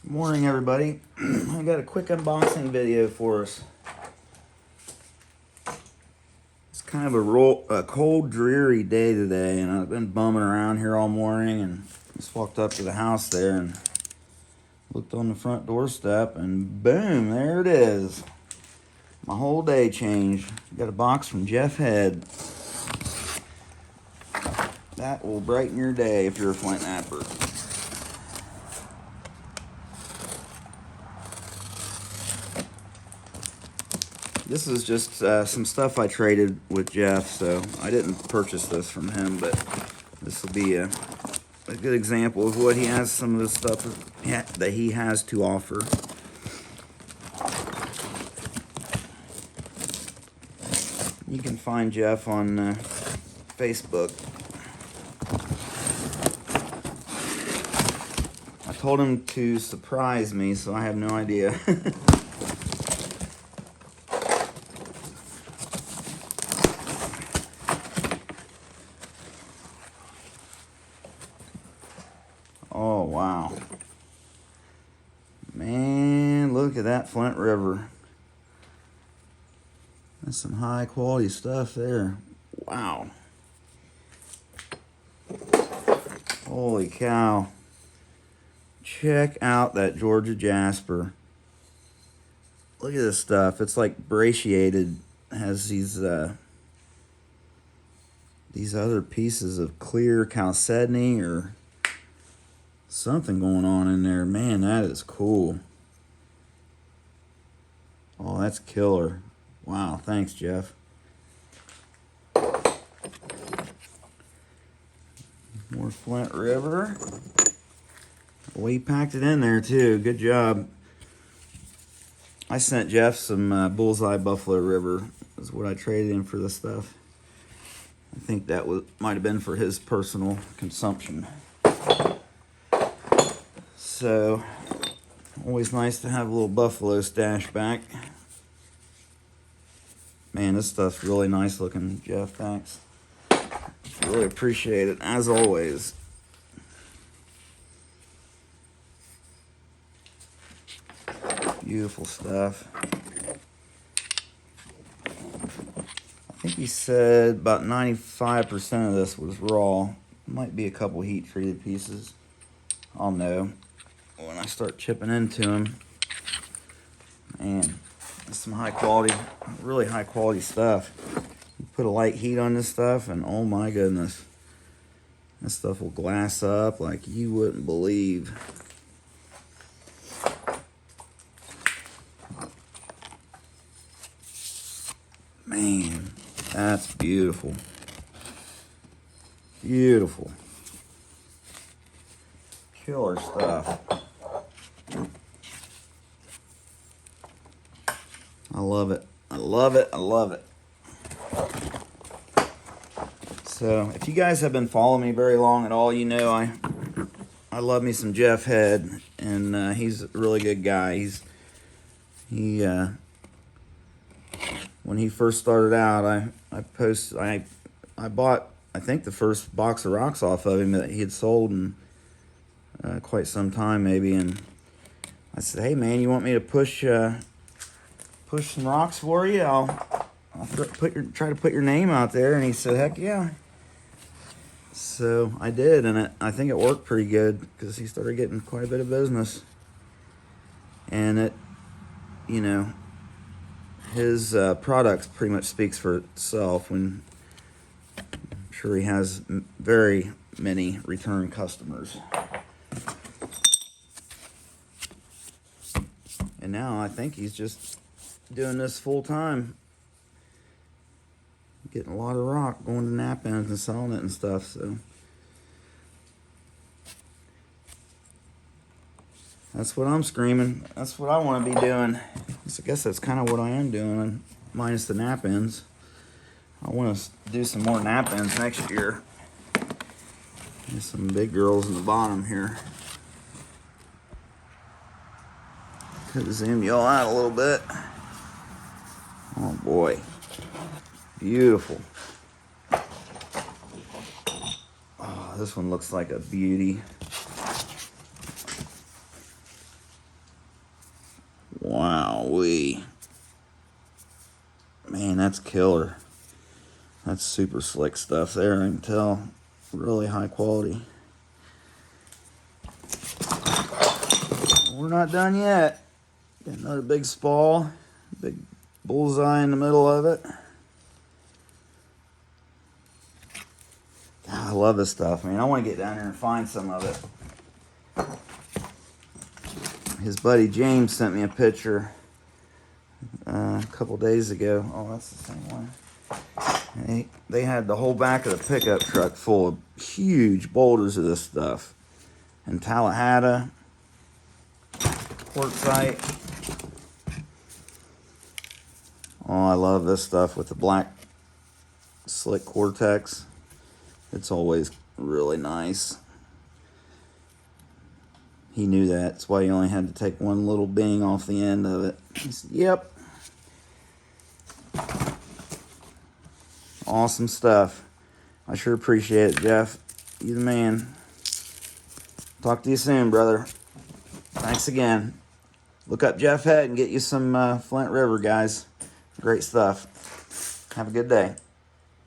Good morning, everybody. I got a quick unboxing video for us. It's kind of a cold, dreary day today, and I've been bumming around here all morning, and just walked up to the house there and looked on the front doorstep, and boom, there it is. My whole day changed. Got a box from Jeff Head. That will brighten your day if you're a Flint napper. This is just some stuff I traded with Jeff, so I didn't purchase this from him, but this will be a good example of what he has, some of the stuff that he has to offer. You can find Jeff on Facebook. I told him to surprise me, so I have no idea. Oh, wow. Man, look at that Flint River. That's some high quality stuff there. Wow. Holy cow. Check out that Georgia jasper. Look at this stuff. It's like brachiated. It has these other pieces of clear chalcedony or something going on in there. Man, that is cool. Oh, that's killer. Wow, thanks, Jeff. More Flint River. Well, he packed it in there too. Good job. I sent Jeff some Bullseye Buffalo River. Is what I traded in for this stuff. I think that might have been for his personal consumption. So, always nice to have a little buffalo stash back. Man, this stuff's really nice looking, Jeff. Thanks. Really appreciate it, as always. Beautiful stuff. I think he said about 95% of this was raw. Might be a couple heat treated pieces. I'll know when I start chipping into them. Man, that's some high quality, really high quality stuff. You put a light heat on this stuff and oh my goodness, this stuff will glass up like you wouldn't believe. Man, that's beautiful. Beautiful. Killer stuff. I love it. I love it. I love it. So, if you guys have been following me very long at all, you know I love me some Jeff Head, and he's a really good guy. When he first started out, I bought, I think, the first box of rocks off of him that he had sold in quite some time maybe, and I said, hey man, you want me to push some rocks for you? I'll try to put your name out there. And he said, heck yeah. So I did, and I think it worked pretty good because he started getting quite a bit of business, and it, you know, his product pretty much speaks for itself. When I'm sure he has very many return customers. And now I think he's just doing this full time. Getting a lot of rock, going to nap-ins and selling it and stuff. So that's what I'm screaming. That's what I want to be doing. I guess that's kind of what I am doing, minus the nap-ins. I want to do some more nap-ins next year. There's some big girls in the bottom here. Could zoom y'all out a little bit. Oh boy. Beautiful. Oh, this one looks like a beauty. Wowee. Man, that's killer. That's super slick stuff there. I can tell. Really high quality. We're not done yet. Got another big spall. Big bullseye in the middle of it. God, I love this stuff, man. I want to get down here and find some of it. His buddy James sent me a picture a couple days ago. Oh, that's the same one. They had the whole back of the pickup truck full of huge boulders of this stuff. In Tallahassee, quartzite. Oh, I love this stuff with the black slick Cortex. It's always really nice. He knew that. That's why he only had to take one little bing off the end of it. He said, yep. Awesome stuff. I sure appreciate it, Jeff. You the man. Talk to you soon, brother. Thanks again. Look up Jeff Head and get you some Flint River, guys. Great stuff. Have a good day.